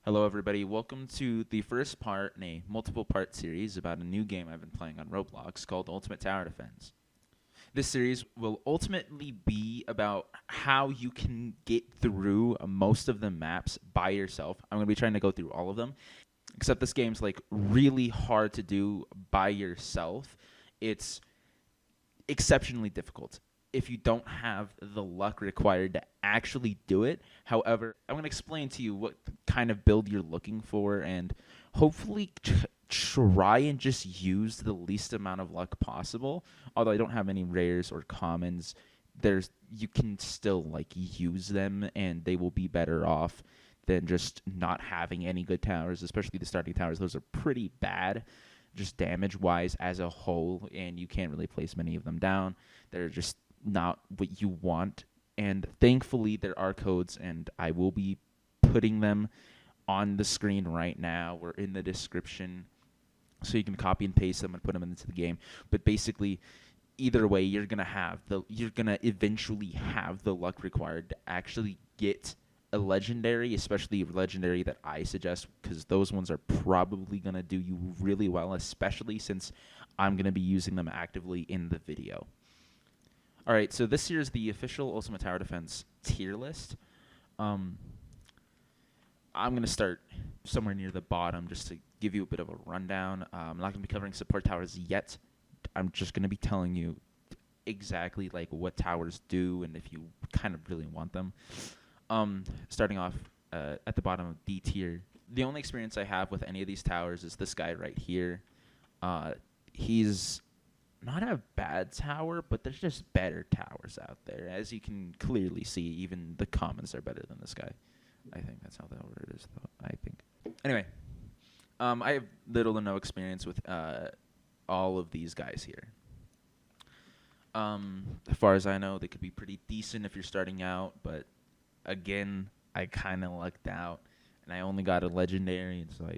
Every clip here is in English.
Hello, everybody. Welcome to the first part in a multiple part series about a new game I've been playing on Roblox called Ultimate Tower Defense. This series will ultimately be about how you can get through most of the maps by yourself. I'm going to be trying to go through all of them, except this game's like really hard to do by yourself. It's exceptionally difficult if you don't have the luck required to actually do it. However, I'm going to explain to you what kind of build you're looking for and hopefully try and just use the least amount of luck possible. Although I don't have any rares or commons, you can still like use them and they will be better off than just not having any good towers, especially the starting towers. Those are pretty bad just damage wise as a whole, and you can't really place many of them down. They're just not what you want. And thankfully, there are codes, and I will be putting them on the screen right now or in the description so you can copy and paste them and put them into the game. But basically, either way, you're gonna eventually have the luck required to actually get a legendary, especially a legendary that I suggest, because those ones are probably going to do you really well, especially since I'm going to be using them actively in the video. All right, so this here is the official Ultimate Tower Defense tier list. I'm going to start somewhere near the bottom just to give you a bit of a rundown. I'm not going to be covering support towers yet. I'm just going to be telling you exactly like what towers do and if you kind of really want them. Starting off at the bottom of D tier, the only experience I have with any of these towers is this guy right here. He's not a bad tower, but there's just better towers out there. As you can clearly see, even the commons are better than this guy. I think that's how the order is, though. I think. Anyway, I have little to no experience with all of these guys here. As far as I know, they could be pretty decent if you're starting out, but again, I kind of lucked out, and I only got a legendary. And so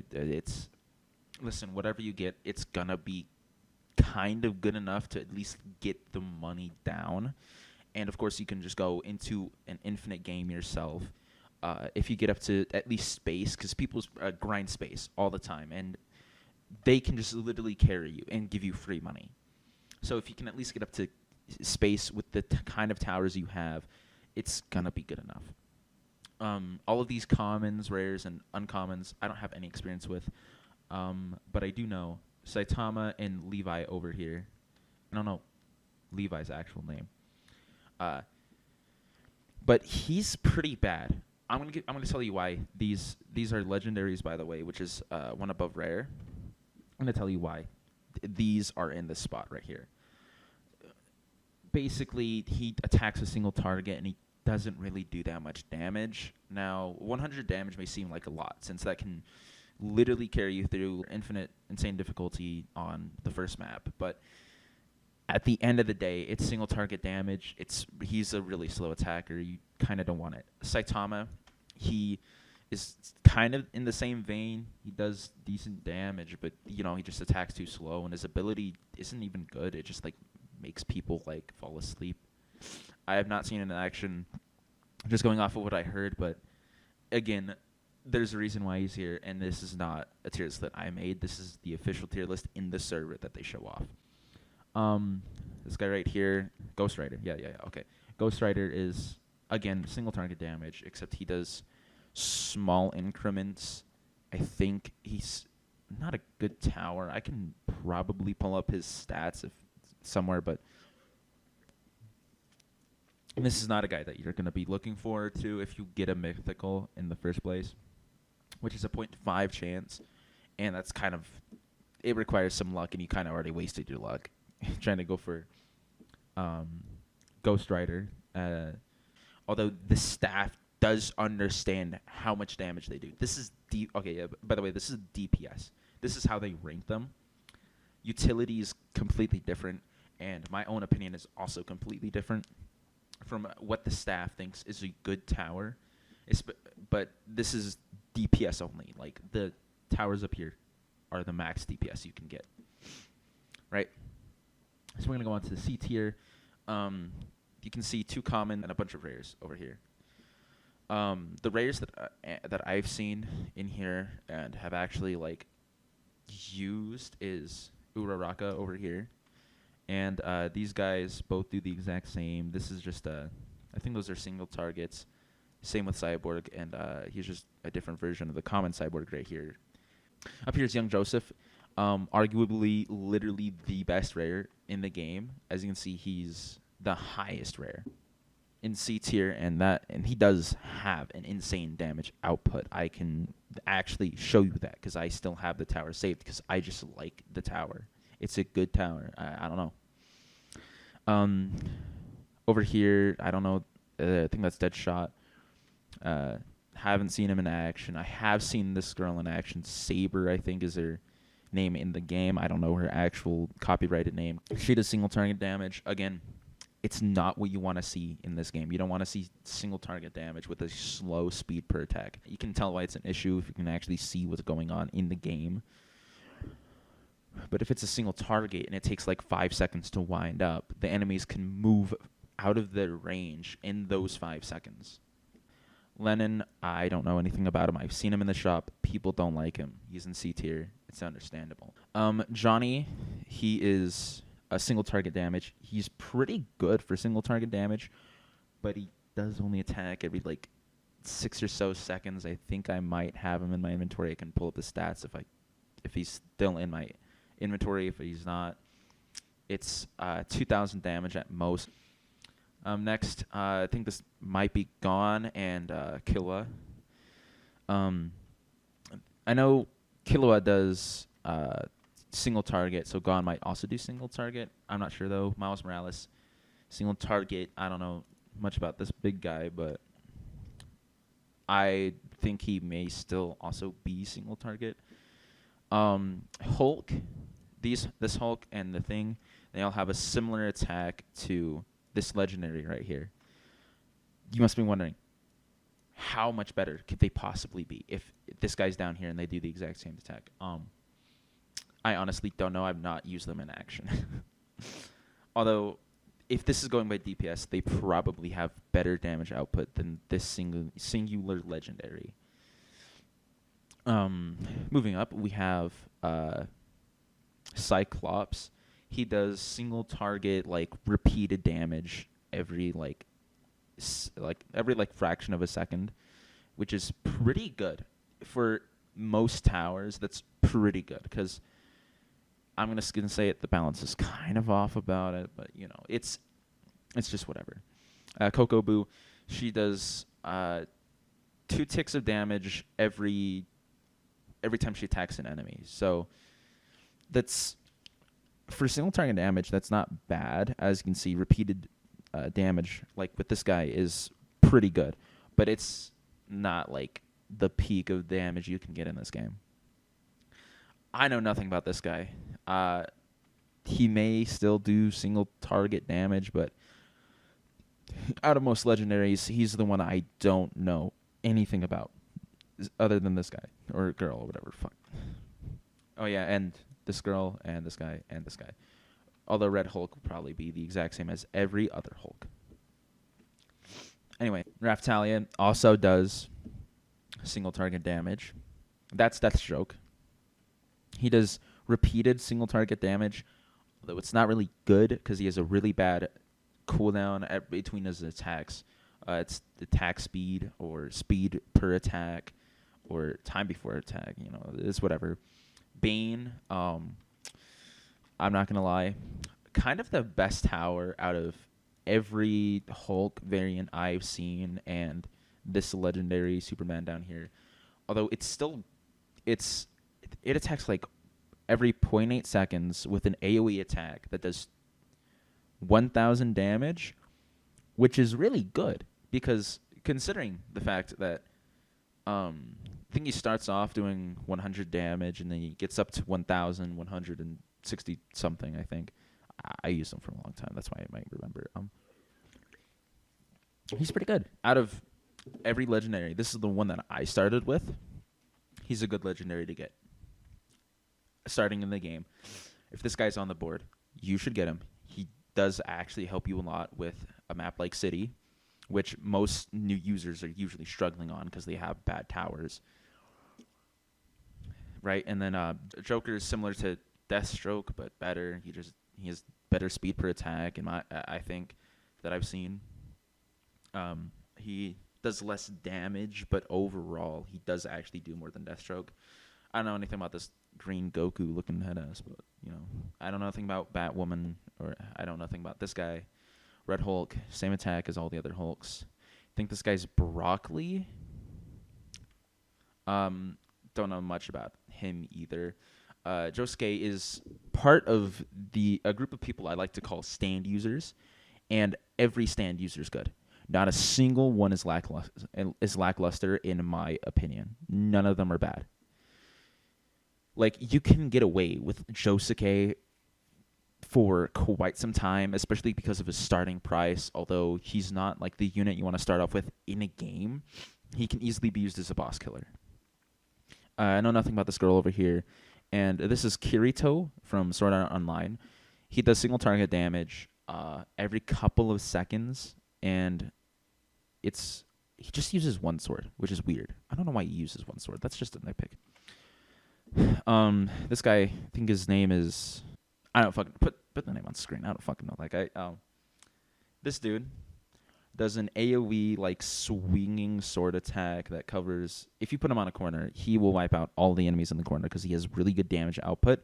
listen, whatever you get, it's gonna be kind of good enough to at least get the money down. And of course, you can just go into an infinite game yourself if you get up to at least space, because people grind space all the time, and they can just literally carry you and give you free money. So if you can at least get up to space with the kind of towers you have, it's gonna be good enough. All of these commons, rares, and uncommons, I don't have any experience with, but I do know Saitama and Levi over here. I don't know Levi's actual name, but he's pretty bad. I'm gonna tell you why these are legendaries, by the way, which is one above rare. I'm gonna tell you why these are in this spot right here. Basically, he attacks a single target and he doesn't really do that much damage. Now, 100 damage may seem like a lot, since that can literally carry you through infinite insane difficulty on the first map, but at the end of the day, it's single target damage. He's a really slow attacker. You kind of don't want it. Saitama, he is kind of in the same vein. He does decent damage, but he just attacks too slow, and his ability isn't even good. It just like makes people like fall asleep. I have not seen it in action, just going off of what I heard, but again, there's a reason why he's here, and this is not a tier list that I made. This is the official tier list in the server that they show off. This guy right here, Ghost Rider. Yeah, okay. Ghost Rider is, again, single target damage, except he does small increments. I think he's not a good tower. I can probably pull up his stats if somewhere, but this is not a guy that you're going to be looking forward to if you get a mythical in the first place, which is a 0.5 chance, and that's kind of, it requires some luck, and you kind of already wasted your luck trying to go for Ghost Rider. Although the staff does understand how much damage they do. This is okay, yeah, by the way, this is DPS. This is how they rank them. Utility is completely different, and my own opinion is also completely different from what the staff thinks is a good tower. But this is DPS only. Like, the towers up here are the max DPS you can get. Right? So we're going to go on to the C tier. You can see 2 common and a bunch of rares over here. The rares that I've seen in here and have actually like used is Uraraka over here, and these guys both do the exact same. This is just I think those are single targets. Same with Cyborg, and he's just a different version of the common Cyborg right here. Up here is Young Joseph, arguably, literally the best rare in the game. As you can see, he's the highest rare in C tier, and he does have an insane damage output. I can actually show you that because I still have the tower saved because I just like the tower. It's a good tower. I don't know. Over here, I don't know. I think that's Deadshot. Haven't seen him in action. I have seen this girl in action. Saber, I think, is her name in the game. I don't know her actual copyrighted name. She does single target damage. Again, it's not what you want to see in this game. You don't want to see single target damage with a slow speed per attack. You can tell why it's an issue if you can actually see what's going on in the game. But if it's a single target and it takes like 5 seconds to wind up, the enemies can move out of their range in those 5 seconds. Lennon, I don't know anything about him. I've seen him in the shop. People don't like him. He's in C tier. It's understandable. Johnny, he is a single target damage. He's pretty good for single target damage, but he does only attack every like 6 or so seconds. I think I might have him in my inventory. I can pull up the stats if he's still in my inventory. If he's not, it's 2,000 damage at most. Next, I think this might be Gone and Killua. I know Killua does single target, so Gone might also do single target. I'm not sure, though. Miles Morales, single target. I don't know much about this big guy, but I think he may still also be single target. Hulk, this Hulk and the Thing, they all have a similar attack to this legendary right here. You must be wondering, how much better could they possibly be if this guy's down here and they do the exact same attack? I honestly don't know. I've not used them in action. Although, if this is going by DPS, they probably have better damage output than this singular legendary. Moving up, we have Cyclops. He does single target like repeated damage every every fraction of a second, which is pretty good for most towers. That's pretty good because I'm gonna say it. The balance is kind of off about it, but you know it's just whatever. Coco Boo, she does 2 ticks of damage every time she attacks an enemy. So that's for single target damage. That's not bad. As you can see, repeated damage like with this guy is pretty good, but it's not like the peak of damage you can get in this game. I know nothing about this guy. He may still do single target damage, but out of most legendaries, he's the one I don't know anything about other than this guy or girl or whatever. Fuck. Oh yeah, and this girl and this guy and this guy. Although Red Hulk will probably be the exact same as every other Hulk. Anyway, Raphtalia also does single target damage. That's Deathstroke. He does repeated single target damage, although it's not really good because he has a really bad cooldown between his attacks. It's attack speed or speed per attack or time before attack. You know, it's whatever. Bane, I'm not going to lie, kind of the best tower out of every Hulk variant I've seen and this legendary Superman down here. Although it attacks like every 0.8 seconds with an AoE attack that does 1,000 damage, which is really good because considering the fact that I think he starts off doing 100 damage and then he gets up to 1,160 something, I think. I used him for a long time. That's why I might remember. He's pretty good. Out of every legendary, this is the one that I started with. He's a good legendary to get starting in the game. If this guy's on the board, you should get him. He does actually help you a lot with a map like City which most new users are usually struggling on because they have bad towers, right? And then Joker is similar to Deathstroke, but better. He has better speed per attack, in I think that I've seen. He does less damage, but overall he does actually do more than Deathstroke. I don't know anything about this green Goku looking headass, but I don't know anything about Batwoman, or I don't know anything about this guy. Red Hulk, same attack as all the other Hulks. I think this guy's Broccoli. Don't know much about him either. Josuke is part of a group of people I like to call stand users, and every stand user is good. Not a single one is lackluster in my opinion. None of them are bad. Like, you can get away with Josuke for quite some time, especially because of his starting price. Although he's not like the unit you want to start off with in a game, he can easily be used as a boss killer. I know nothing about this girl over here, and this is Kirito from Sword Art Online. He does single target damage every couple of seconds, and he just uses one sword, which is weird. I don't know why he uses one sword. That's just a nitpick. This guy, I think his name is, I don't fucking put the name on screen. I don't fucking know that guy. This dude does an AoE like swinging sword attack that covers. If you put him on a corner, he will wipe out all the enemies in the corner because he has really good damage output.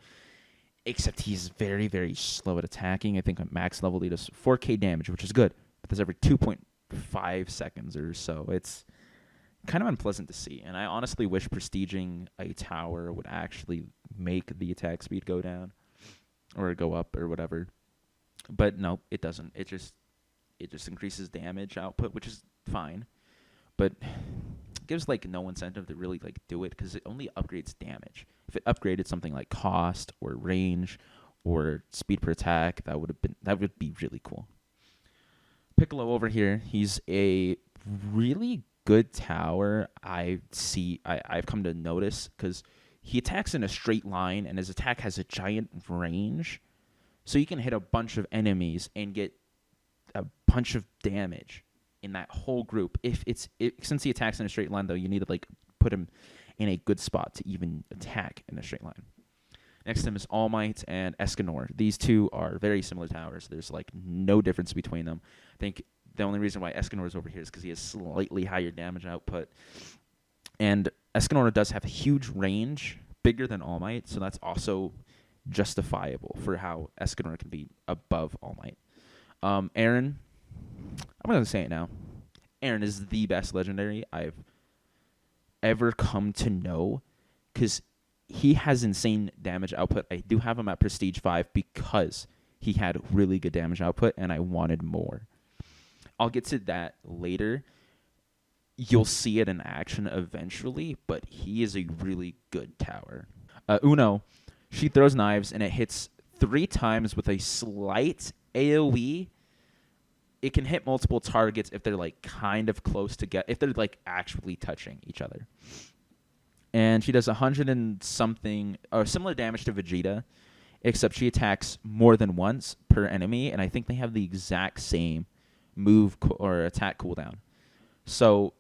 Except he's very, very slow at attacking. I think at max level he does 4k damage, which is good, but that's every 2.5 seconds or so. It's kind of unpleasant to see, and I honestly wish prestiging a tower would actually make the attack speed go down or go up or whatever. But no, it doesn't. It just increases damage output, which is fine, but gives like no incentive to really like do it because it only upgrades damage. If it upgraded something like cost or range or speed per attack, that would be really cool. Piccolo over here, he's a really good tower. I've come to notice because he attacks in a straight line and his attack has a giant range, so you can hit a bunch of enemies and get a bunch of damage in that whole group. Since he attacks in a straight line, though, you need to like put him in a good spot to even attack in a straight line. Next to him is All Might and Escanor. These two are very similar towers. There's like no difference between them. I think the only reason why Escanor is over here is because he has slightly higher damage output. And Escanor does have a huge range, bigger than All Might, so that's also justifiable for how Escanor can be above All Might. Aaron, I'm going to say it now. Aaron is the best legendary I've ever come to know because he has insane damage output. I do have him at Prestige 5 because he had really good damage output and I wanted more. I'll get to that later. You'll see it in action eventually, but he is a really good tower. Uno, she throws knives and it hits 3 times with a slight AoE. It can hit multiple targets if they're like kind of close together, if they're like actually touching each other. And she does 100 and something, or similar damage to Vegeta, except she attacks more than once per enemy, and I think they have the exact same move or attack cooldown. So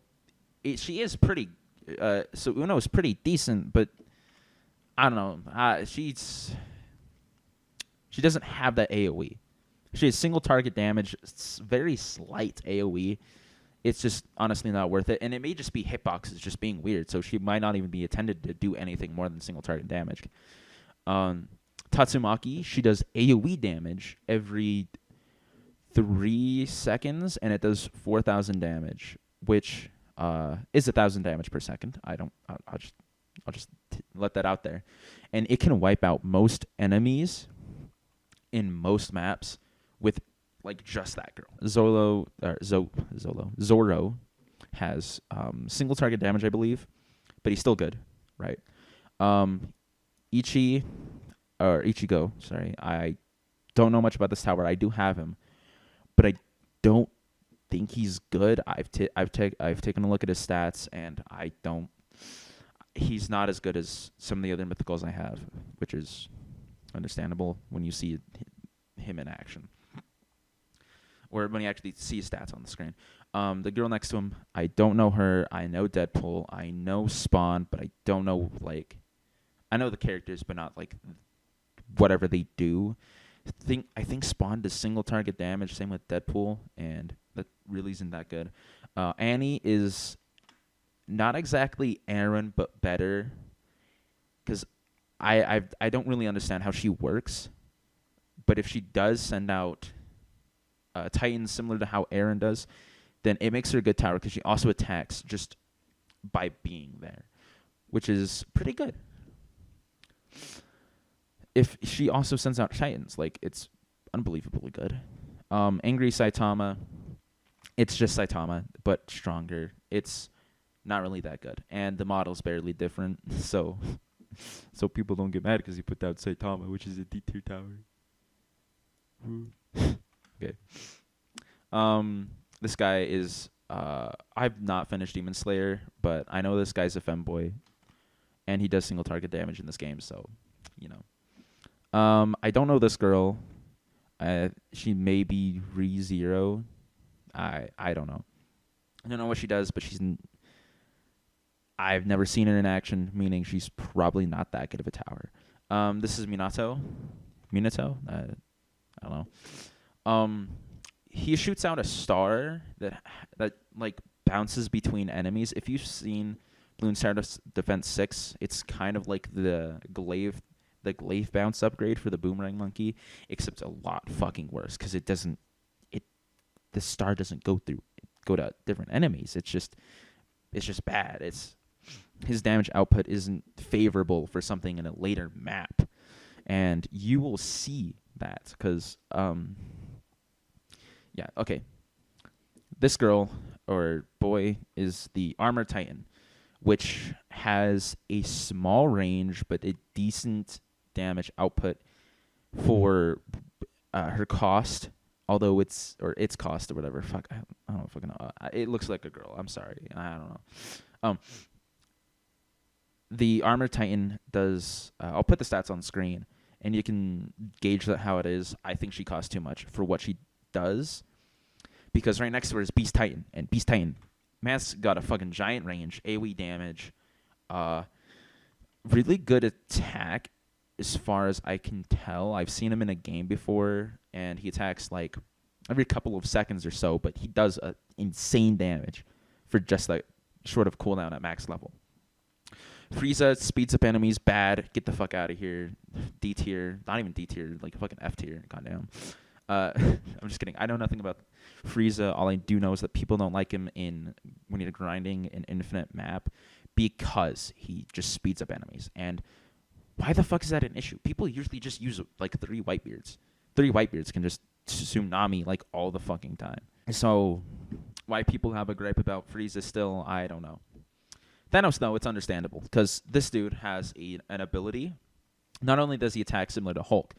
she is pretty. So Uno is pretty decent, but I don't know. She doesn't have that AoE. She has single target damage, very slight AoE. It's just honestly not worth it. And it may just be hitboxes just being weird, so she might not even be intended to do anything more than single target damage. Tatsumaki, she does AoE damage every 3 seconds, and it does 4,000 damage, which is 1,000 damage per second. I'll just let that out there. And it can wipe out most enemies in most maps with like just that girl. Zoro has single target damage, I believe, but he's still good, right? Ichigo, sorry. I don't know much about this tower. I do have him, but I don't think he's good. I've taken a look at his stats, and he's not as good as some of the other mythicals I have, which is understandable when you see him in action. or when you actually see stats on the screen. The girl next to him, I don't know her. I know Deadpool. I know Spawn, but I don't know, like, I know the characters, but not, like, whatever they do. I think Spawn does single target damage, same with Deadpool, and that really isn't that good. Annie is not exactly Aaron, but better, because I don't really understand how she works, but if she does send out Titans similar to how Aaron does, then it makes her a good tower because she also attacks just by being there, which is pretty good. If she also sends out Titans, like, it's unbelievably good. Angry Saitama, it's just Saitama, but stronger. It's not really that good. And the model's barely different, so people don't get mad because you put down Saitama, which is a D-tier tower. Okay. This guy is, I've not finished Demon Slayer, but I know this guy's a femboy, and he does single target damage in this game, so, you know. I don't know this girl. She may be ReZero. I don't know. I don't know what she does, but I've never seen her in action, meaning she's probably not that good of a tower. This is Minato. I don't know. He shoots out a star that like bounces between enemies. If you've seen Bloons Tower Defense 6, it's kind of like the glaive bounce upgrade for the Boomerang Monkey, except a lot fucking worse because the star doesn't go to different enemies. It's just bad. His damage output isn't favorable for something in a later map, and you will see that because yeah, okay. This girl or boy is the Armor Titan, which has a small range but a decent damage output for her cost, although its cost or whatever. Fuck, I don't know fucking know. It looks like a girl. I'm sorry. I don't know. The Armor Titan does. I'll put the stats on screen, and you can gauge how it is. I think she costs too much for what she does, because right next to her is Beast Titan, and Beast Titan, man's got a fucking giant range, AoE damage, really good attack, as far as I can tell. I've seen him in a game before, and he attacks like every couple of seconds or so, but he does insane damage for just like short of cooldown at max level. Frieza speeds up enemies bad. Get the fuck out of here. D tier. Not even D tier, like fucking F tier. Goddamn. I'm just kidding. I know nothing about Frieza. All I do know is that people don't like him when you're grinding an infinite map because he just speeds up enemies. And why the fuck is that an issue? People usually just use like 3 Whitebeards. 3 Whitebeards can just tsunami like all the fucking time. So why people have a gripe about Frieza still, I don't know. Thanos, though, it's understandable because this dude has an ability. Not only does he attack similar to Hulk,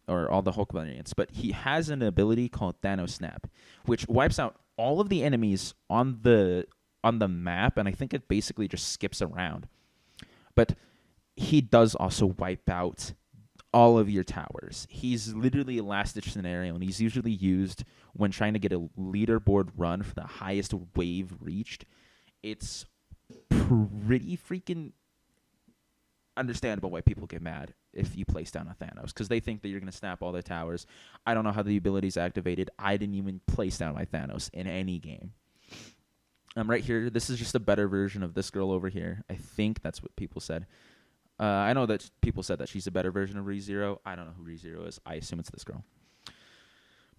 or all the Hulk variants, but he has an ability called Thanos Snap, which wipes out all of the enemies on the map, and I think it basically just skips around. But he does also wipe out all of your towers. He's literally a last-ditch scenario, and he's usually used when trying to get a leaderboard run for the highest wave reached. It's pretty freaking understandable why people get mad if you place down a Thanos, because they think that you're going to snap all their towers. I don't know how the ability's activated. I didn't even place down my Thanos in any game. Right here, this is just a better version of this girl over here. I think that's what people said. I know that people said that she's a better version of ReZero. I don't know who ReZero is. I assume it's this girl.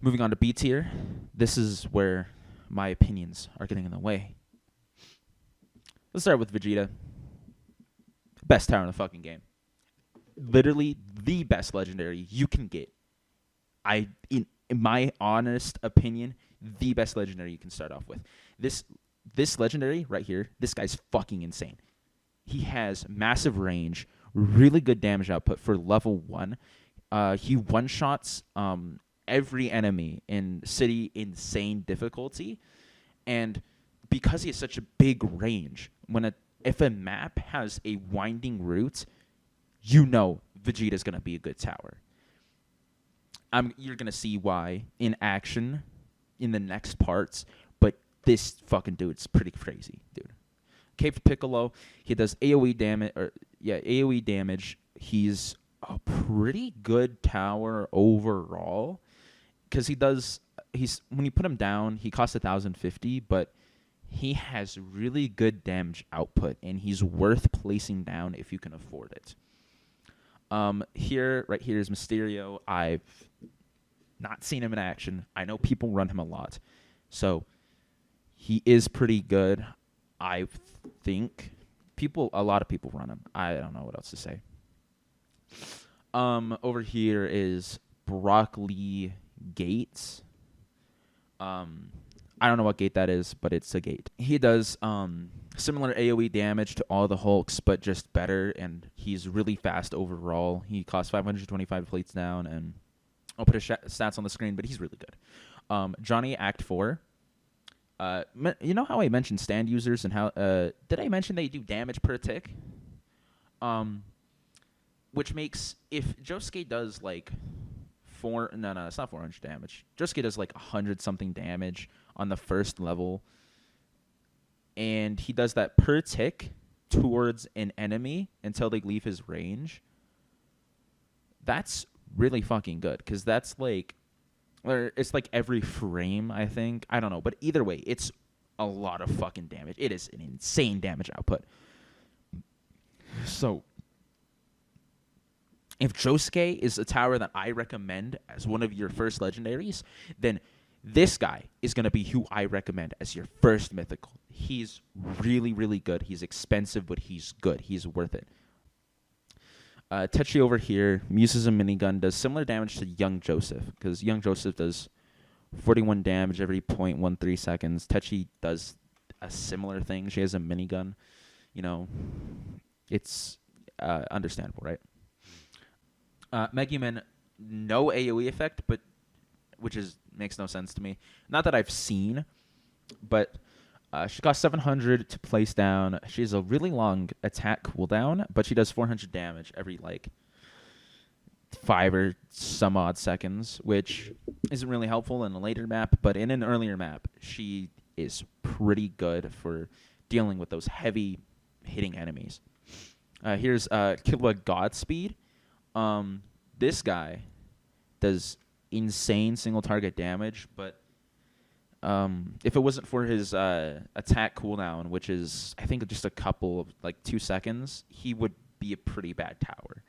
Moving on to B tier. This is where my opinions are getting in the way. Let's start with Vegeta. Best tower in the fucking game. Literally the best legendary you can get. In my honest opinion, the best legendary you can start off with. This legendary right here, this guy's fucking insane. He has massive range, really good damage output for level 1. He one-shots every enemy in City Insane difficulty. And because he has such a big range, if a map has a winding route, you know Vegeta's going to be a good tower. You're going to see why in action. in the next parts, but this fucking dude's pretty crazy, dude. Cape Piccolo, he does AoE damage, AoE damage. He's a pretty good tower overall, because he's when you put him down, he costs 1,050, but he has really good damage output, and he's worth placing down if you can afford it. Right here is Mysterio. I've not seen him in action. I know people run him a lot, so he is pretty good. I think a lot of people run him. I don't know what else to say. Over here is Broccoli Gates. I don't know what gate that is, but it's a gate. He does similar AoE damage to all the Hulks, but just better, and he's really fast overall. He costs 525 plates down, and I'll put his stats on the screen, but he's really good. Johnny Act 4. You know how I mentioned stand users and how did I mention they do damage per tick? Which makes, if Josuke does like it's not 400 damage. Josuke does like 100 something damage on the first level, and he does that per tick towards an enemy until they leave his range. That's really fucking good, because that's like, or it's like every frame, I think. I don't know, but either way, it's a lot of fucking damage. It is an insane damage output. So if Josuke is a tower that I recommend as one of your first legendaries, then this guy is going to be who I recommend as your first mythical. He's really, really good. He's expensive, but he's good. He's worth it. Techi over here uses a minigun, does similar damage to Young Joseph, because Young Joseph does 41 damage every 0.13 seconds. Techi does a similar thing. She has a minigun. You know, it's understandable, right? Megumin, no AoE effect, but which makes no sense to me. Not that I've seen, but she costs 700 to place down. She has a really long attack cooldown, but she does 400 damage every like 5 or some odd seconds, which isn't really helpful in a later map, but in an earlier map, she is pretty good for dealing with those heavy hitting enemies. Here's Killua Godspeed. This guy does insane single target damage, but if it wasn't for his attack cooldown, which is I think just a couple of like 2 seconds, he would be a pretty bad tower.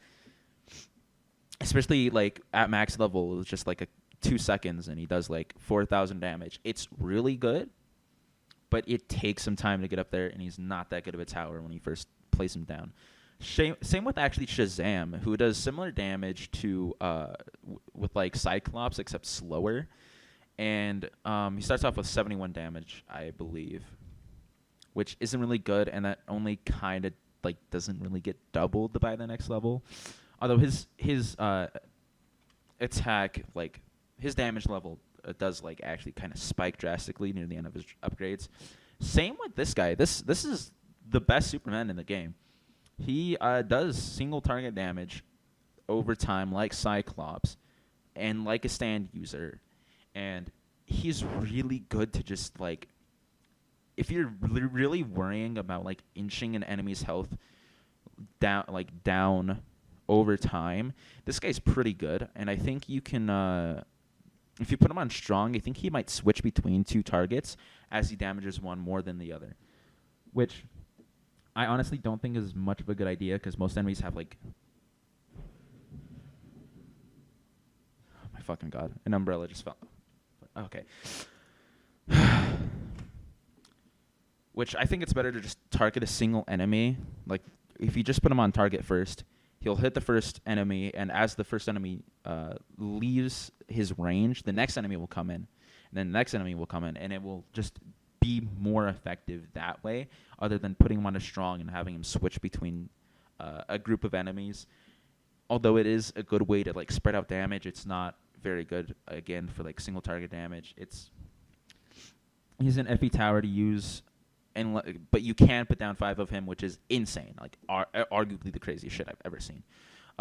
Especially like at max level, it's just like 2 seconds and he does like 4,000 damage. It's really good, but it takes some time to get up there, and he's not that good of a tower when you first place him down. Same with actually Shazam, who does similar damage to with like Cyclops, except slower. And he starts off with 71 damage, I believe, which isn't really good, and that only kind of like doesn't really get doubled by the next level. Although his attack, like his damage level, does like actually kind of spike drastically near the end of his upgrades. Same with this guy. This is the best Superman in the game. He does single target damage over time like Cyclops and like a stand user. And he's really good to just, like, if you're really worrying about, like, inching an enemy's health down over time, this guy's pretty good. And I think you can, if you put him on strong, I think he might switch between 2 targets as he damages one more than the other. Which I honestly don't think is much of a good idea, because most enemies have, like... Oh, my fucking God. An umbrella just fell. Okay. Which I think it's better to just target a single enemy. Like, if you just put him on target first, he'll hit the first enemy, and as the first enemy leaves his range, the next enemy will come in, and then the next enemy will come in, and it will just be more effective that way, other than putting him on a strong and having him switch between a group of enemies. Although it is a good way to, like, spread out damage, it's not very good, again, for, like, single target damage. He's an FE tower to use, but you can put down 5 of him, which is insane. Like, arguably the craziest shit I've ever seen.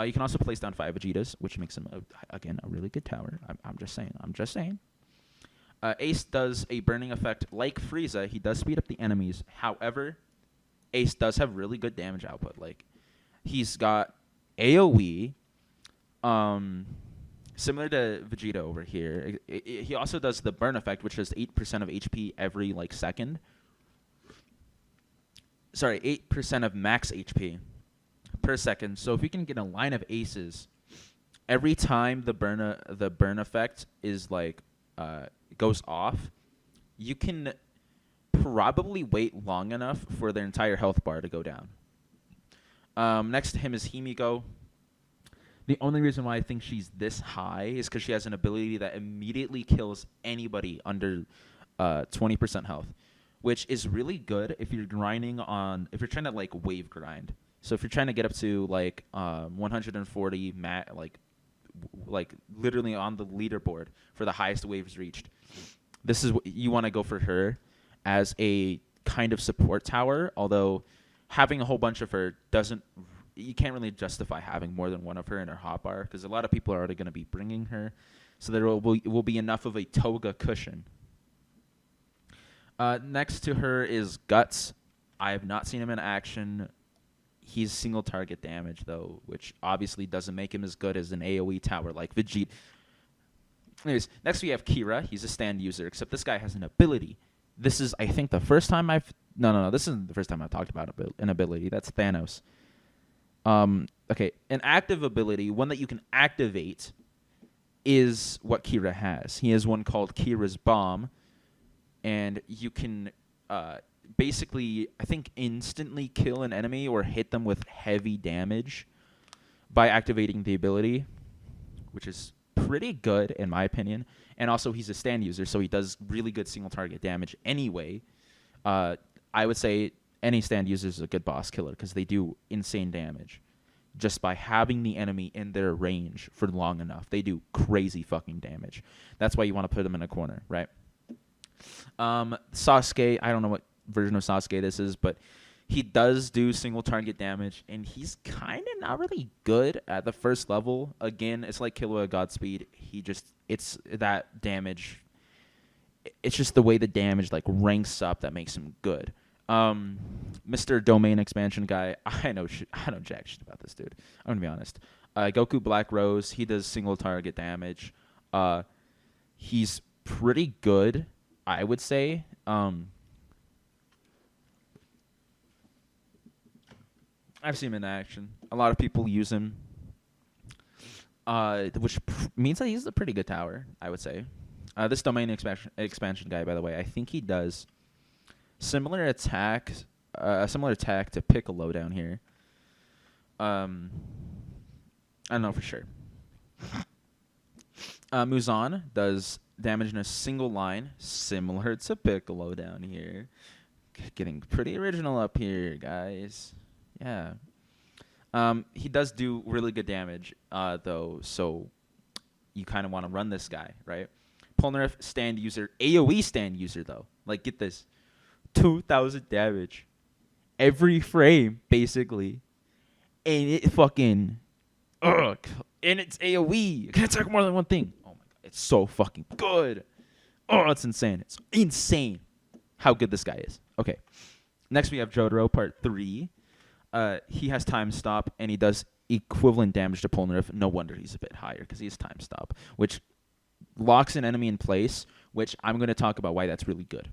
You can also place down 5 Vegetas, which makes him, again, a really good tower. I'm just saying. Ace does a burning effect like Frieza. He does speed up the enemies. However, Ace does have really good damage output. Like, he's got AoE, similar to Vegeta over here. He also does the burn effect, which is 8% of HP every like second. Sorry, 8% of max HP per second. So if we can get a line of aces, every time the burn effect is like goes off, you can probably wait long enough for their entire health bar to go down. Next to him is Himiko. The only reason why I think she's this high is because she has an ability that immediately kills anybody under 20% health, which is really good if you're grinding on, if you're trying to like wave grind. So if you're trying to get up to like 140 like literally on the leaderboard for the highest waves reached, this is what you want to go for her as a kind of support tower. Although having a whole bunch of her doesn't, you can't really justify having more than one of her in her hotbar because a lot of people are already going to be bringing her, so there will be enough of a toga cushion. Next to her is Guts. I have not seen him in action. He's single target damage though, which obviously doesn't make him as good as an AoE tower like Vegeta. Anyways, next we have Kira. He's a stand user, except this guy has an ability. This is, I think, the first time No, this isn't the first time I've talked about an ability. That's Thanos. Okay, an active ability, one that you can activate, is what Kira has. He has one called Kira's Bomb, and you can basically, I think, instantly kill an enemy or hit them with heavy damage by activating the ability, which is pretty good in my opinion. And also he's a stand user, so he does really good single target damage anyway. I would say any stand user is a good boss killer because they do insane damage just by having the enemy in their range for long enough. They do crazy fucking damage. That's why you want to put them in a corner, right? Sasuke, I don't know what version of Sasuke this is, but he does do single target damage, and he's kind of not really good at the first level. Again, it's like Killua Godspeed. It's that damage. It's just the way the damage like ranks up that makes him good. Mr. Domain Expansion guy, I know jack shit about this dude. I'm gonna be honest. Goku Black Rose, he does single target damage. He's pretty good, I would say. I've seen him in action. A lot of people use him, which means that he's a pretty good tower, I would say. This Domain expansion guy, by the way, I think he does similar attack to Piccolo down here. I don't know for sure. Muzan does damage in a single line, similar to Piccolo down here. Getting pretty original up here, guys. Yeah. He does do really good damage, though, so you kind of want to run this guy, right? Polnareff stand user, AoE stand user, though. Like, get this. 2,000 damage every frame, basically. And it fucking... Ugh. And it's AoE. It can attack more than one thing. Oh, my God. It's so fucking good. Oh, it's insane. It's insane how good this guy is. Okay. Next, we have Jotaro, part 3. He has time stop, and he does equivalent damage to Polnareff. No wonder he's a bit higher, because he has time stop, which locks an enemy in place, which I'm going to talk about why that's really good.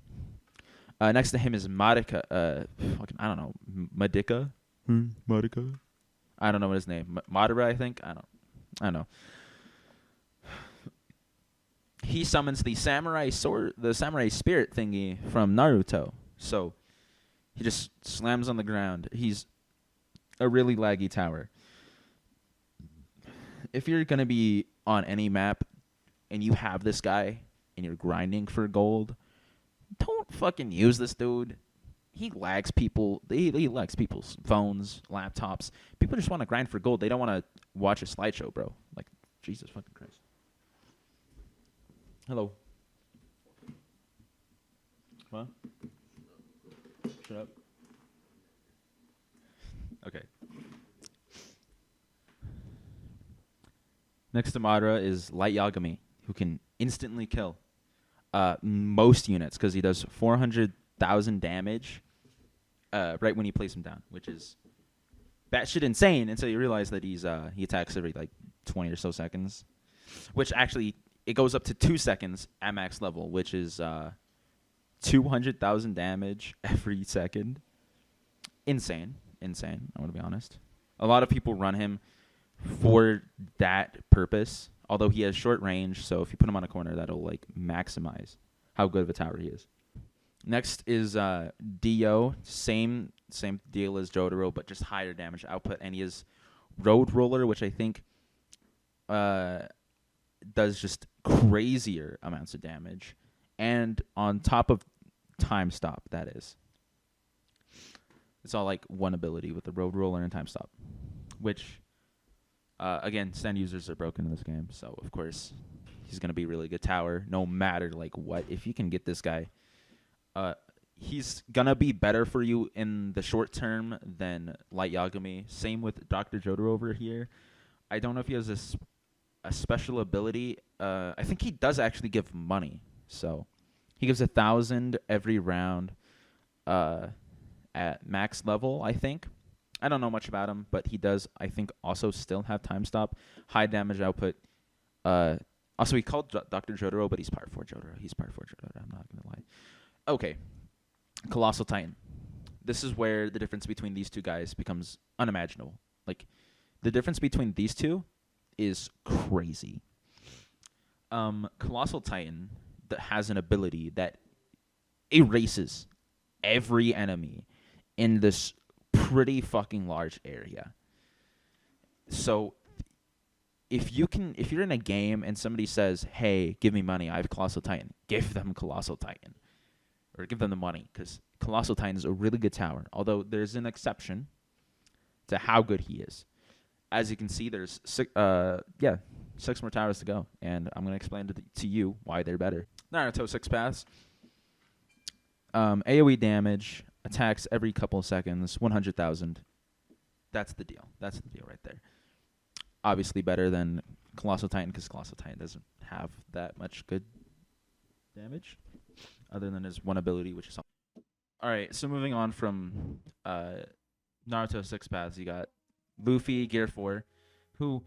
Next to him is Marika. I don't know. Madika? Marika? I don't know what his name. Madara, I think? I don't know. He summons the samurai sword, the samurai spirit thingy from Naruto. So he just slams on the ground. He's a really laggy tower. If you're going to be on any map and you have this guy and you're grinding for gold, don't fucking use this dude. He lags people. He lags people's phones, laptops. People just want to grind for gold. They don't want to watch a slideshow, bro. Like, Jesus fucking Christ. Hello. What? Shut up. Okay. Next to Madara is Light Yagami, who can instantly kill. most units because he does 400,000 damage right when you place him down, which is batshit insane until you realize that he attacks every like 20 or so seconds, which actually it goes up to 2 seconds at max level, which is 200,000 damage every second. Insane. I want to be honest. A lot of people run him for that purpose, although he has short range, so if you put him on a corner, that'll like maximize how good of a tower he is. Next is Dio. Same deal as Jotaro, but just higher damage output. And he has Road Roller, which I think does just crazier amounts of damage. And on top of Time Stop, that is. It's all like one ability with the Road Roller and Time Stop, which, again, stand users are broken in this game. So, of course, he's going to be a really good tower no matter like what. If you can get this guy, he's going to be better for you in the short term than Light Yagami. Same with Dr. Jotaro over here. I don't know if he has a special ability. I think he does actually give money. So he gives 1,000 every round at max level, I think. I don't know much about him, but he does, I think, also still have Time Stop, high damage output. Also, he called Dr. Jotaro, but he's part 4 Jotaro. I'm not going to lie. Okay. Colossal Titan. This is where the difference between these two guys becomes unimaginable. Like, the difference between these two is crazy. Colossal Titan that has an ability that erases every enemy in this pretty fucking large area. So if you're in a game and somebody says, "Hey, give me money, I have Colossal Titan," give them Colossal Titan. Or give them the money, because Colossal Titan is a really good tower. Although there's an exception to how good he is. As you can see, there's 6 more towers to go, and I'm going to explain to you why they're better. Naruto 6 paths. AoE damage, attacks every couple of seconds, 100,000. That's the deal. That's the deal right there. Obviously better than Colossal Titan, because Colossal Titan doesn't have that much good damage, other than his one ability, which is... Alright, so moving on from Naruto 6 paths, you got Luffy Gear 4, who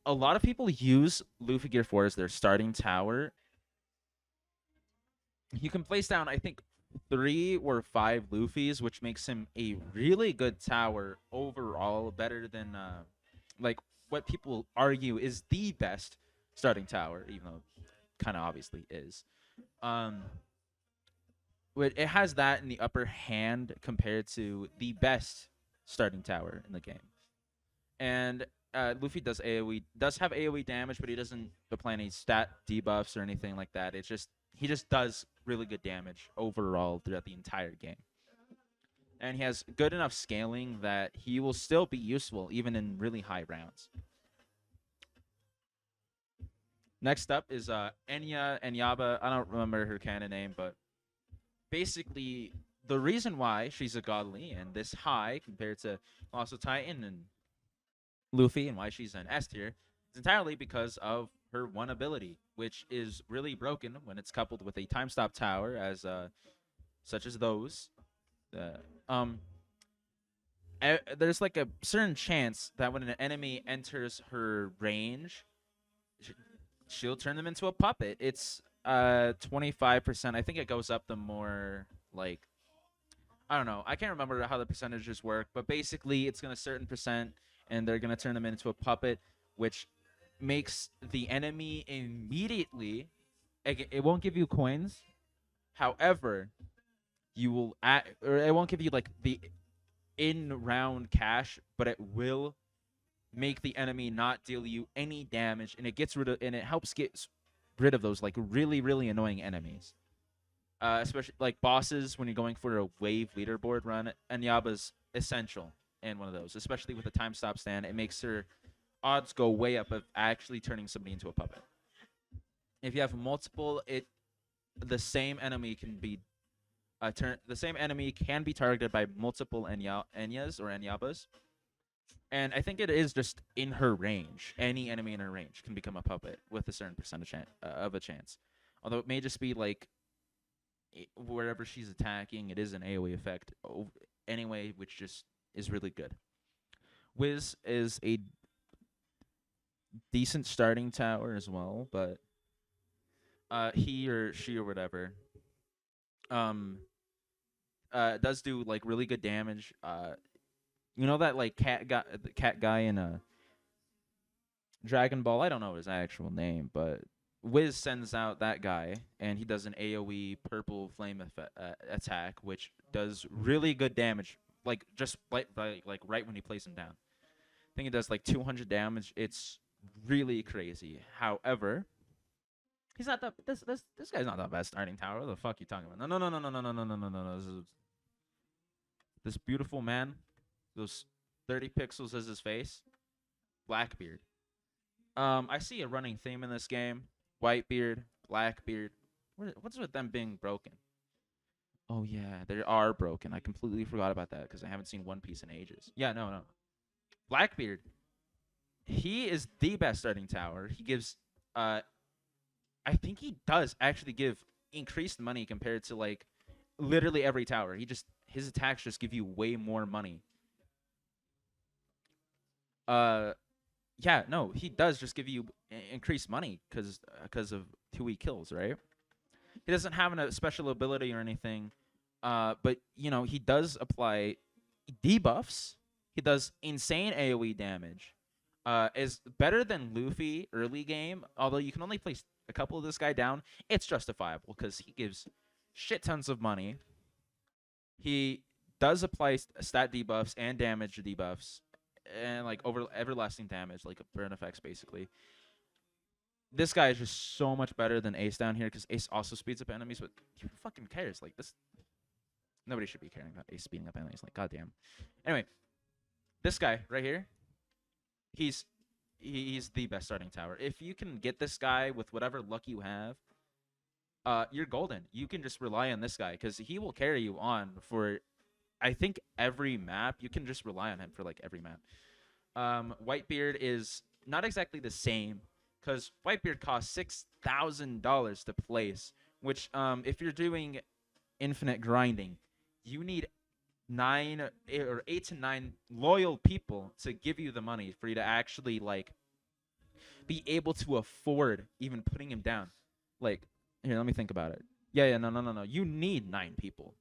a lot of people use Luffy Gear 4 as their starting tower. You can place down, I think, 3 or 5 Luffys, which makes him a really good tower overall, better than like what people argue is the best starting tower, even though kind of obviously is. It has that in the upper hand compared to the best starting tower in the game. And Luffy does have AoE damage, but he doesn't apply any stat debuffs or anything like that. He just does really good damage overall throughout the entire game. And he has good enough scaling that he will still be useful even in really high rounds. Next up is Enyaba. I don't remember her canon name, but basically the reason why she's a godly and this high compared to Colossal Titan and Luffy, and why she's an S tier, is entirely because of her one ability, which is really broken when it's coupled with a time stop tower, as such as those. There's like a certain chance that when an enemy enters her range, she'll turn them into a puppet. It's 25%. I think it goes up the more, like, I don't know. I can't remember how the percentages work, but basically it's going to certain percent, and they're going to turn them into a puppet, which makes the enemy immediately... It won't give you coins. However, you will... or it won't give you, like, the in-round cash, but it will make the enemy not deal you any damage, and it helps get rid of those, like, really, really annoying enemies. Especially, like, bosses, when you're going for a wave leaderboard run, Enyaba's essential in one of those, especially with the time stop stand. It makes her odds go way up of actually turning somebody into a puppet. If you have multiple, the same enemy can be targeted by multiple Enyas or Enyabas. And I think it is just in her range. Any enemy in her range can become a puppet with a certain percentage of a chance. Although it may just be like wherever she's attacking, it is an AoE effect anyway, which just is really good. Wiz is a decent starting tower as well, but he or she or whatever um does do like really good damage. You know that like the cat guy in a Dragon Ball. I don't know his actual name, but Wiz sends out that guy, and he does an AOE purple flame attack, which does really good damage. Like just like right when you place him down. I think it does like 200 damage. It's really crazy. However, he's not that. This guy's not the best starting tower. What the fuck you talking about? No. This beautiful man, those 30 pixels as his face, Blackbeard. I see a running theme in this game: Whitebeard, Blackbeard. What's with them being broken? Oh yeah, they are broken. I completely forgot about that because I haven't seen One Piece in ages. Yeah, no. Blackbeard, he is the best starting tower. He gives, I think he does actually give increased money compared to like literally every tower. His attacks just give you way more money. Yeah, no, he does just give you increased money because of who he kills, right? He doesn't have a special ability or anything, but you know he does apply debuffs. He does insane AOE damage. Is better than Luffy early game, although you can only place a couple of this guy down. It's justifiable because he gives shit tons of money. He does apply stat debuffs and damage debuffs, and like over everlasting damage, like burn effects, basically. This guy is just so much better than Ace down here because Ace also speeds up enemies, but who fucking cares? Like this, nobody should be caring about Ace speeding up enemies. Like goddamn. Anyway, this guy right here, he's the best starting tower. If you can get this guy with whatever luck you have, you're golden. You can just rely on this guy because he will carry you on for, I think, every map. You can just rely on him for like every map. Whitebeard is not exactly the same because Whitebeard costs $6,000 to place, which if you're doing infinite grinding, you need 8 to 9 loyal people to give you the money for you to actually like be able to afford even putting him down. Like, here, let me think about it. Yeah, no. You need 9 people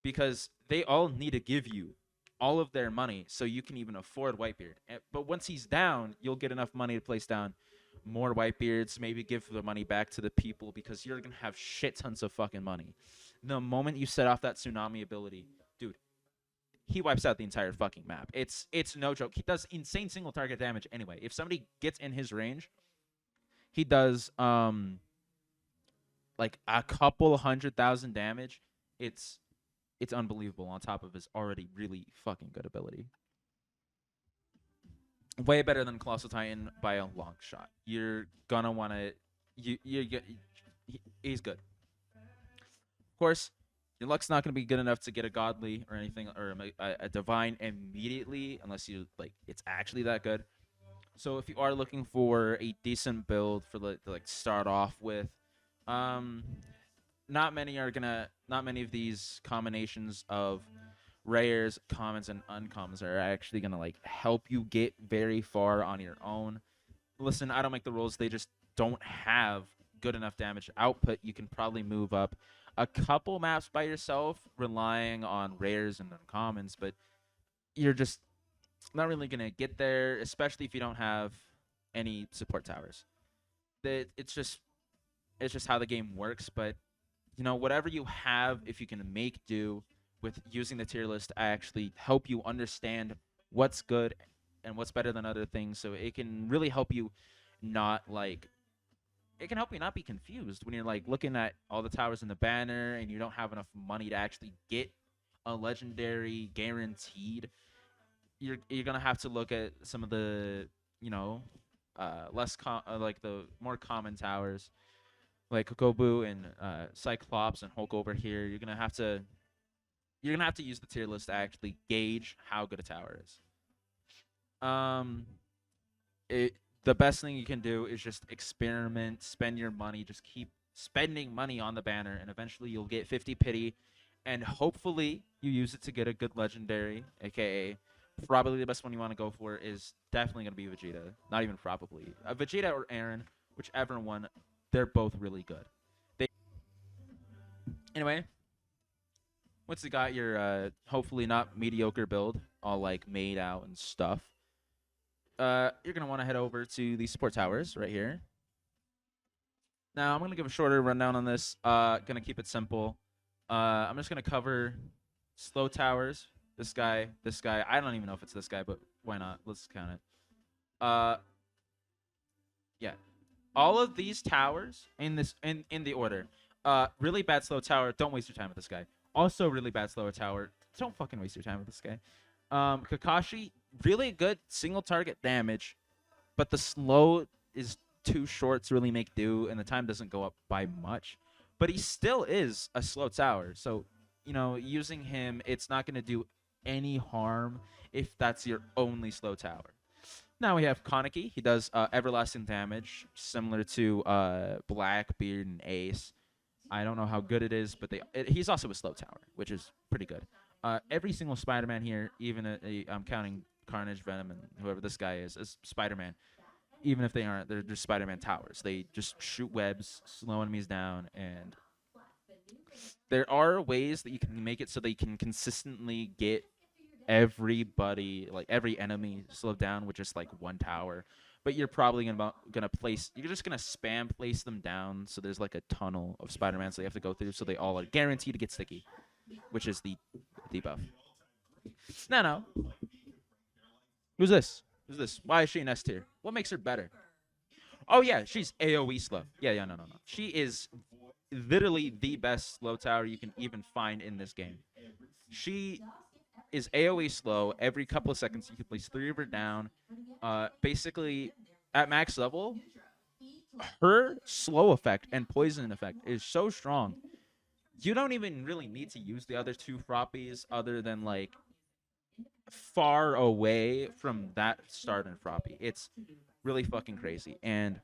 because they all need to give you all of their money so you can even afford Whitebeard. But once he's down, you'll get enough money to place down more Whitebeards, maybe give the money back to the people because you're going to have shit tons of fucking money. The moment you set off that tsunami ability, dude, he wipes out the entire fucking map. It's no joke. He does insane single target damage anyway. If somebody gets in his range, he does like a couple 100,000 damage. It's unbelievable on top of his already really fucking good ability. Way better than Colossal Titan by a long shot. You're gonna want to he's good. Of course, your luck's not going to be good enough to get a godly or anything or a divine immediately unless you like it's actually that good. So if you are looking for a decent build for to like start off with, um, not many of these combinations of rares, commons, and uncommons are actually gonna like help you get very far on your own. Listen, I don't make the rules; they just don't have good enough damage output. You can probably move up a couple maps by yourself, relying on rares and uncommons, but you're just not really gonna get there, especially if you don't have any support towers. It's just how the game works. But you know, whatever you have, if you can make do with using the tier list to actually help you understand what's good and what's better than other things, so it can really help you not like it can help you not be confused when you're like looking at all the towers in the banner and you don't have enough money to actually get a legendary guaranteed. You're gonna have to look at some of the you know like the more common towers like Kokobu and Cyclops and Hulk over here. You're gonna have to use the tier list to actually gauge how good a tower is. Um, it the best thing you can do is just experiment, spend your money, just keep spending money on the banner, and eventually you'll get 50 pity, and hopefully you use it to get a good legendary, aka probably the best one you want to go for is definitely going to be Vegeta. Not even probably. Vegeta or Aaron, whichever one, they're both really good. They Anyway, once you got your hopefully not mediocre build all like made out and stuff, you're going to want to head over to the support towers right here. Now, I'm going to give a shorter rundown on this. Going to keep it simple. I'm just going to cover slow towers. This guy. I don't even know if it's this guy, but why not? Let's count it. Yeah. All of these towers in the order. Really bad slow tower. Don't waste your time with this guy. Also, really bad slow tower. Don't fucking waste your time with this guy. Kakashi, really good single target damage, but the slow is too short to really make do, and the time doesn't go up by much. But he still is a slow tower, so using him, it's not going to do any harm if that's your only slow tower. Now we have Kaneki. He does everlasting damage, similar to Blackbeard and Ace. I don't know how good it is, but he's also a slow tower, which is pretty good. Every single Spider-Man here, even I'm counting Carnage, Venom, and whoever this guy is Spider-Man. Even if they aren't, they're just Spider-Man towers. They just shoot webs, slow enemies down, and there are ways that you can make it so they can consistently get everybody, like every enemy, slowed down with just like one tower. But you're probably gonna place. You're just gonna spam place them down. So there's like a tunnel of Spider-Man, so they have to go through. So they all are guaranteed to get sticky, which is the debuff. No. Who's this? Who's this? Why is she an S tier? What makes her better? Oh yeah, she's AoE slow. Yeah, no. She is literally the best slow tower you can even find in this game. She is AoE slow. Every couple of seconds, you can place 3 of her down. Basically, at max level, her slow effect and poison effect is so strong. You don't even really need to use the other 2 Frappies other than like far away from that start and Frappy. It's really fucking crazy. And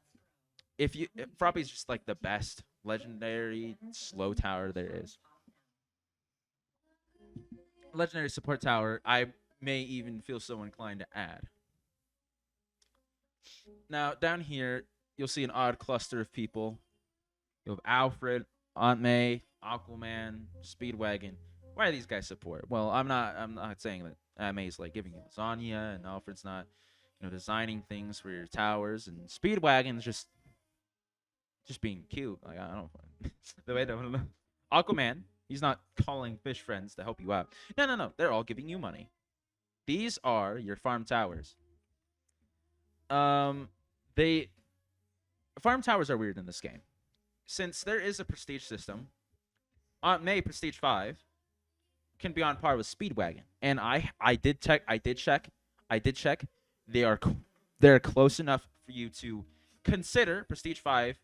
if Frappy's just like the best legendary slow tower there is. Legendary support tower, I may even feel so inclined to add. Now, down here, you'll see an odd cluster of people. You have Alfred, Aunt May, Aquaman, Speedwagon. Why are these guys support? Well, I'm not saying that Aunt May's like giving you lasagna and Alfred's not, designing things for your towers, and Speedwagon's just being cute. Like I don't the way that Aquaman, he's not calling fish friends to help you out. No. They're all giving you money. These are your farm towers. They farm towers are weird in this game. Since there is a prestige system, Aunt May Prestige 5 can be on par with Speedwagon. And I did check. They're close enough for you to consider Prestige 5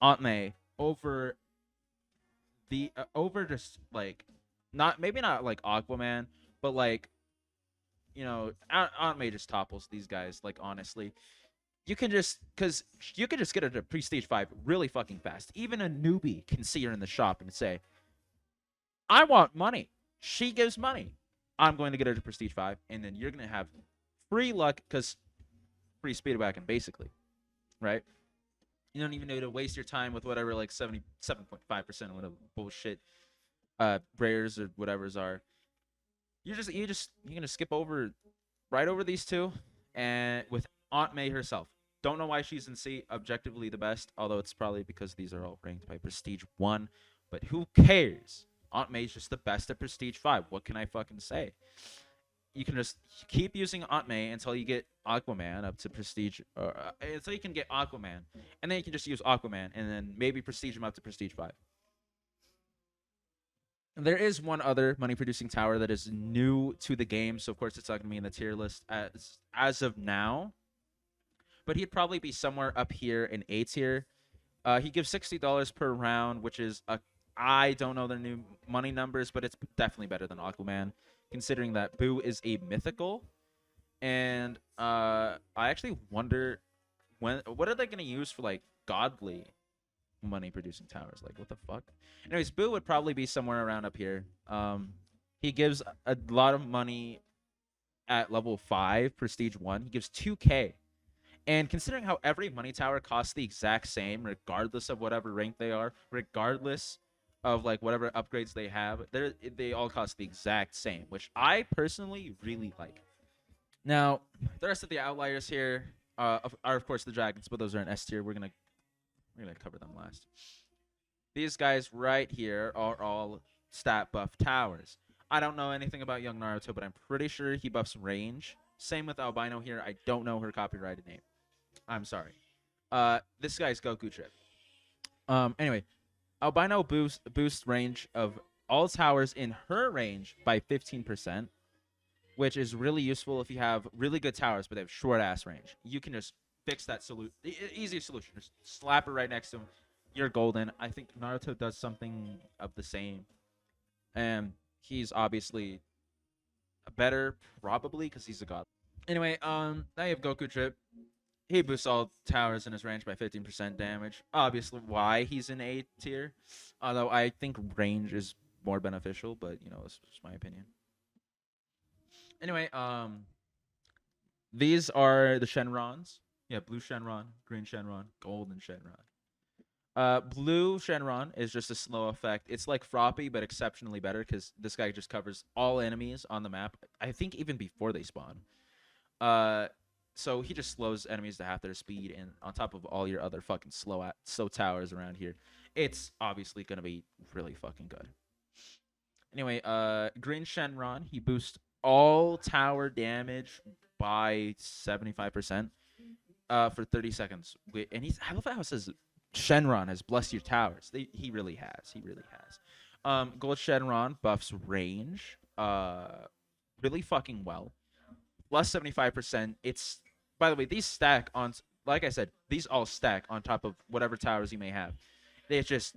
Aunt May over just like maybe not like Aquaman, but like Aunt May just topples these guys. Like honestly, you can just get her to Prestige 5 really fucking fast. Even a newbie can see her in the shop and say, "I want money." She gives money. I'm going to get her to Prestige 5, and then you're gonna have free luck because free Speedwagon basically, right? You don't even need to waste your time with whatever like 77.5% of whatever bullshit rares or whatever's are. You're gonna skip right over these 2, and with Aunt May herself. Don't know why she's in C, objectively the best, although it's probably because these are all ranked by Prestige 1. But who cares? Aunt May's just the best at Prestige 5. What can I fucking say? You can just keep using Aunt May until you get Aquaman up to Prestige, until you can get Aquaman, and then you can just use Aquaman, and then maybe Prestige him up to Prestige 5. And there is one other money-producing tower that is new to the game, so of course it's not going to be in the tier list as of now. But he'd probably be somewhere up here in A tier. He gives $60 per round, which is I don't know their new money numbers, but it's definitely better than Aquaman, considering that Boo is a mythical. And I actually wonder what are they going to use for like godly? money producing towers. Like, what the fuck? Anyways, Boo would probably be somewhere around up here. He gives a lot of money at level 5, prestige 1. He gives 2k. And considering how every money tower costs the exact same, regardless of whatever rank they are, regardless of like whatever upgrades they have, they all cost the exact same, which I personally really like. Now, the rest of the outliers here are of course the dragons, but those are in S tier. We're gonna cover them last. These guys right here are all stat buff towers. I don't know anything about young Naruto, but I'm pretty sure he buffs range. Same with Albino here. I don't know her copyrighted name. I'm sorry. This guy's Goku Trip. Anyway, Albino boosts range of all towers in her range by 15%, which is really useful if you have really good towers, but they have short ass range. You can just fix that solution. Easy solution. Just slap it right next to him. You're golden. I think Naruto does something of the same, and he's obviously better, probably because he's a god. Anyway, now you have Goku Trip. He boosts all towers in his range by 15% damage. Obviously, why he's in A tier. Although I think range is more beneficial, but you know, it's just my opinion. Anyway, these are the Shenrons. Yeah, blue Shenron, green Shenron, golden Shenron. Blue Shenron is just a slow effect. It's like Froppy, but exceptionally better because this guy just covers all enemies on the map. I think even before they spawn. So he just slows enemies to half their speed, and on top of all your other fucking slow towers around here, it's obviously gonna be really fucking good. Anyway, green Shenron, he boosts all tower damage by 75% for 30 seconds. And I love how it says Shenron has blessed your towers. He really has. He really has. Gold Shenron buffs range really fucking well. Plus 75%. It's, by the way, these stack on, like I said, these all stack on top of whatever towers you may have. It's just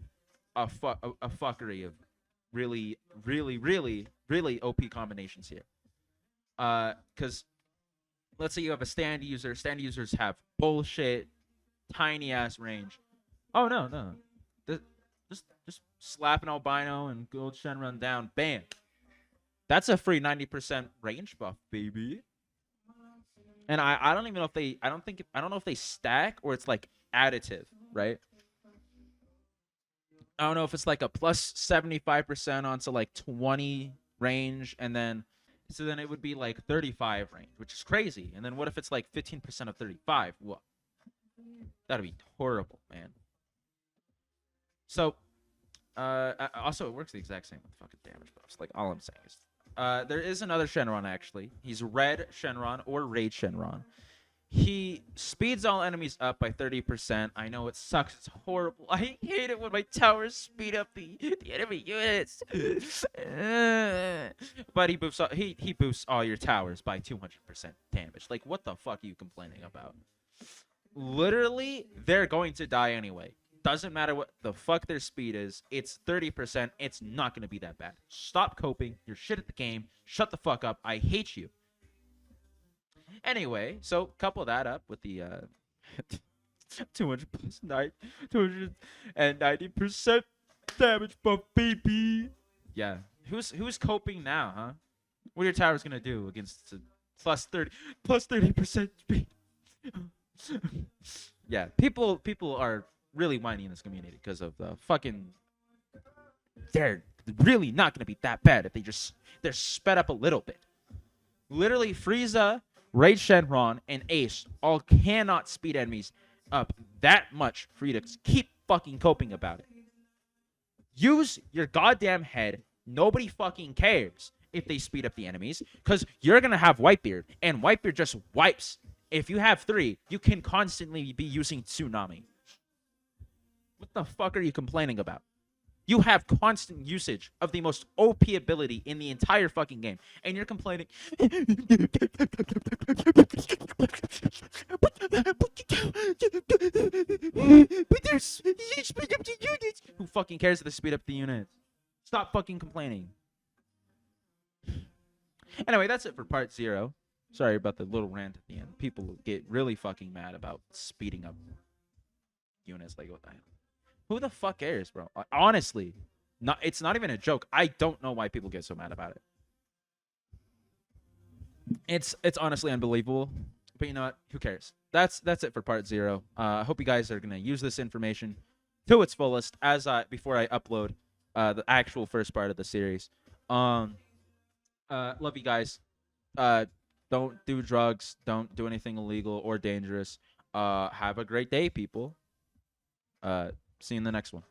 a fuckery of really, really, really, really OP combinations here. Because let's say you have a stand user. Stand users have bullshit, tiny ass range. Oh no. Just slap an albino and gold Shenron down. Bam. That's a free 90% range buff, baby. And I don't even know if they I don't know if they stack or it's like additive, right? I don't know if it's like a plus 75% onto like 20 range, and then so then it would be like 35 range, which is crazy. And then what if it's like 15% of 35? What? That'd be horrible, man. So also it works the exact same with fucking damage buffs. Like all I'm saying is there is another Shenron actually. He's red Shenron or Rage Shenron. He speeds all enemies up by 30%. I know it sucks. It's horrible. I hate it when my towers speed up the enemy units. But he boosts all your towers by 200% damage. Like, what the fuck are you complaining about? Literally, they're going to die anyway. Doesn't matter what the fuck their speed is. It's 30%. It's not going to be that bad. Stop coping. You're shit at the game. Shut the fuck up. I hate you. Anyway, so couple that up with the 200 plus 290% damage buff, baby. Yeah, who's coping now, huh? What are your towers gonna do against plus 30% speed? Yeah, people are really whiny in this community because of the fucking. They're really not gonna be that bad if they're sped up a little bit. Literally, Frieza, Rage Shenron, and Ace all cannot speed enemies up that much for you to keep fucking coping about it. Use your goddamn head. Nobody fucking cares if they speed up the enemies, because you're going to have Whitebeard, and Whitebeard just wipes. If you have 3, you can constantly be using Tsunami. What the fuck are you complaining about? You have constant usage of the most OP ability in the entire fucking game, and you're complaining. Who fucking cares if they speed up the units? Stop fucking complaining. Anyway, that's it for part 0. Sorry about the little rant at the end. People get really fucking mad about speeding up units. Like, what the hell? Who the fuck cares, bro? Honestly, it's not even a joke. I don't know why people get so mad about it. It's honestly unbelievable. But you know what? Who cares? That's it for part 0. I hope you guys are gonna use this information to its fullest as I before I upload the actual first part of the series. Um, love you guys. Uh, don't do drugs. Don't do anything illegal or dangerous. Have a great day, people. See you in the next one.